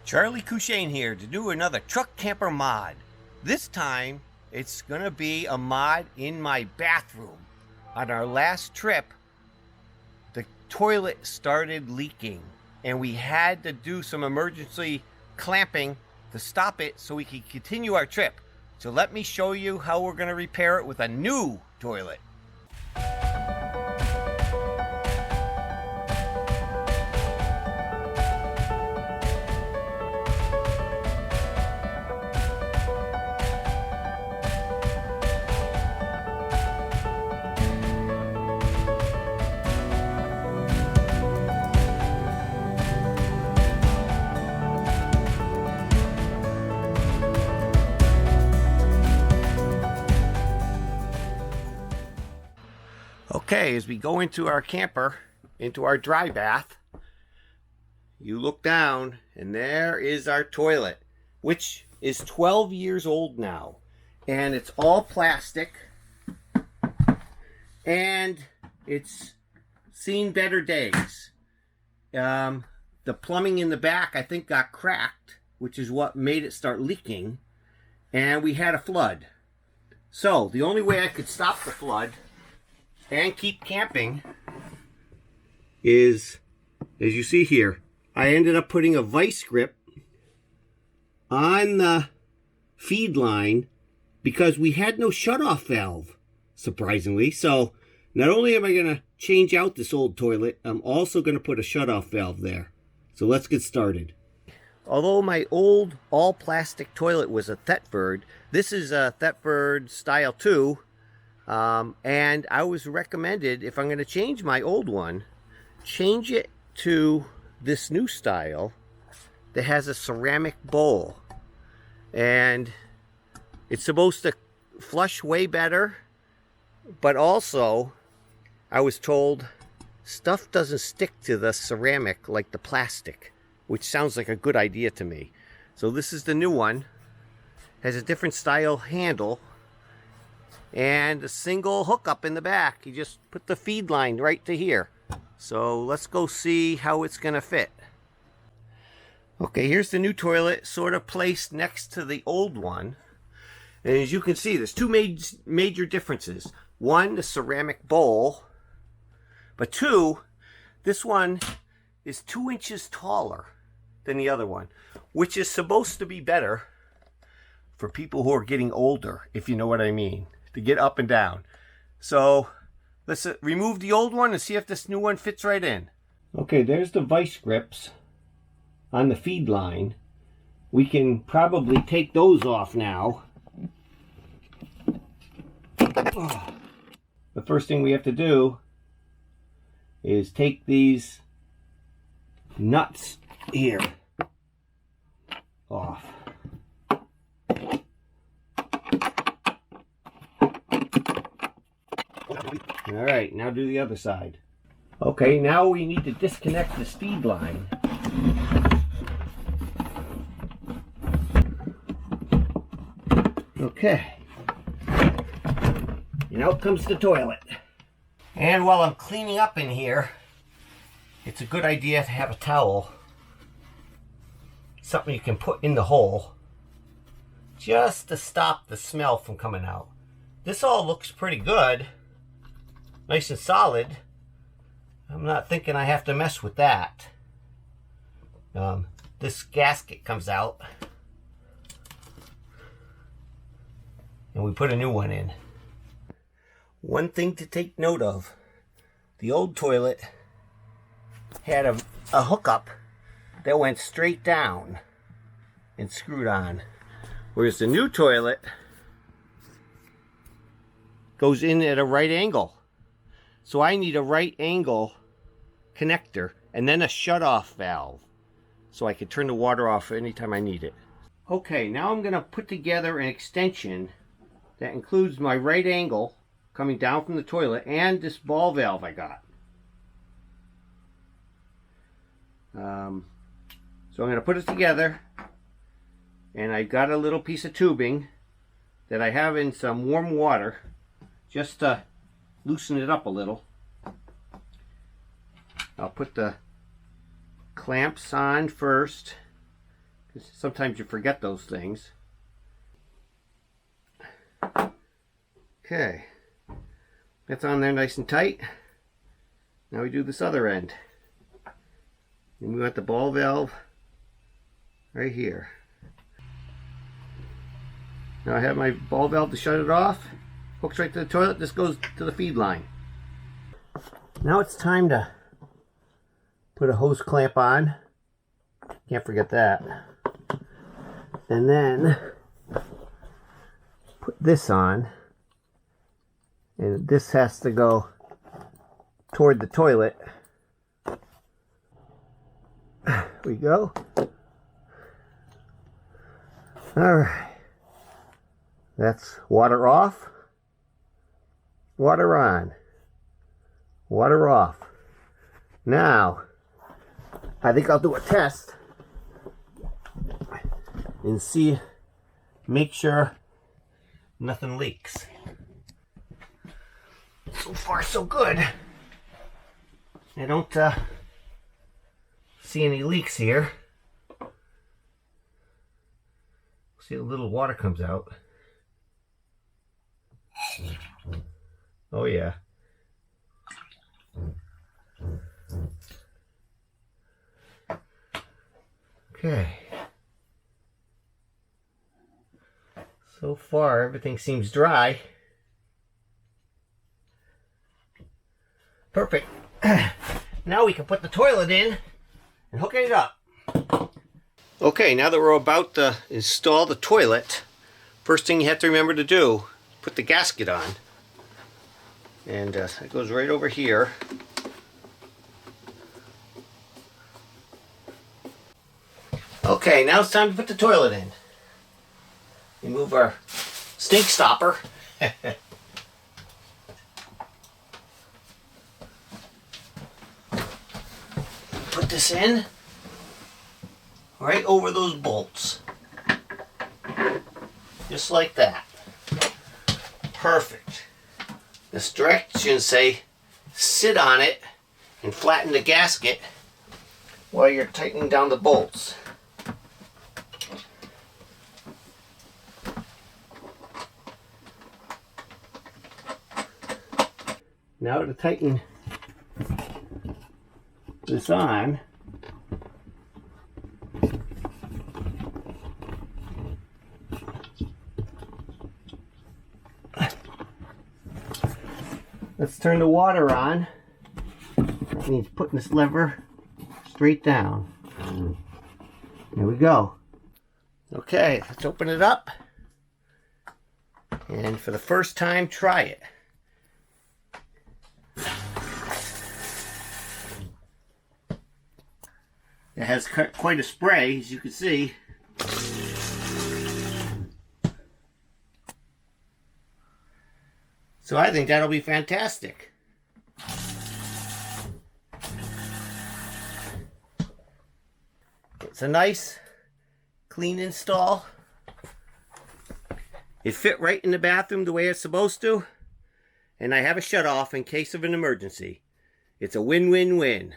Charlie Cushane here to do another truck camper mod. This time it's gonna be a mod in my bathroom. On our last trip, the toilet started leaking and we had to do some emergency clamping to stop it so we could continue our trip. So let me show you how we're gonna repair it with a new toilet. Okay, as we go into our camper, into our dry bath, you look down and there is our toilet, which is 12 years old now. And it's all plastic. And it's seen better days. The plumbing in the back, I think, got cracked, which is what made it start leaking. And we had a flood. So, the only way I could stop the flood and keep camping is, as you see here, I ended up putting a vice grip on the feed line because we had no shutoff valve, surprisingly. So not only am I going to change out this old toilet, I'm also going to put a shutoff valve there. So let's get started. Although my old all plastic toilet was a Thetford, this is a Thetford Style 2. And I was recommended, if I'm going to change my old one, change it to this new style that has a ceramic bowl. And it's supposed to flush way better, but also I was told stuff doesn't stick to the ceramic like the plastic, which sounds like a good idea to me. So this is the new one. Has a different style handle and a single hookup in the back. You just put the feed line right to here. So let's go see how it's gonna fit. Okay, here's the new toilet, sort of placed next to the old one. And as you can see, there's two major differences. One, the ceramic bowl, but two, this one is 2 inches taller than the other one, which is supposed to be better for people who are getting older, if you know what I mean, to get up and down. So let's remove the old one and see if this new one fits right in. Okay, there's the vice grips on the feed line. We can probably take those off now. The first thing we have to do is take these nuts here off. Alright, now do the other side. Okay, now we need to disconnect this feed line. Okay. And out comes the toilet. And while I'm cleaning up in here, it's a good idea to have a towel. Something you can put in the hole just to stop the smell from coming out. This all looks pretty good. Nice and solid. I'm not thinking I have to mess with that. This gasket comes out. And we put a new one in. One thing to take note of. The old toilet had a hookup that went straight down and screwed on. Whereas the new toilet goes in at a right angle. So I need a right angle connector and then a shut-off valve so I can turn the water off anytime I need it. Okay, now I'm going to put together an extension that includes my right angle coming down from the toilet and this ball valve I got. So I'm going to put it together, and I got a little piece of tubing that I have in some warm water just to loosen it up a little. I'll put the clamps on first Sometimes you forget those things. Okay. That's on there nice and tight. Now we do this other end. And we want the ball valve right here. Now I have my ball valve to shut it off. Hooks right to the toilet. This goes to the feed line. Now it's time to put a hose clamp on. Can't forget that. And then put this on. And this has to go toward the toilet. There we go. Alright. That's water off. Water on. Water off. Now, I think I'll do a test and see, make sure nothing leaks. So far, so good. I don't see any leaks here. See, a little water comes out. Oh yeah. Okay. So far, everything seems dry. Perfect. Now we can put the toilet in and hook it up. Okay, now that we're about to install the toilet, first thing you have to remember to do, put the gasket on. And it goes right over here. Okay, now it's time to put the toilet in. Remove our stink stopper. Put this in right over those bolts. Just like that. Perfect. This directions say sit on it and flatten the gasket while you're tightening down the bolts. Now to tighten this on, let's turn the water on. That means putting this lever straight down. There we go. Okay, let's open it up. And for the first time, try it. It has quite a spray, as you can see. So I think that'll be fantastic. It's a nice, clean install. It fit right in the bathroom the way it's supposed to. And I have a shut-off in case of an emergency. It's a win-win-win.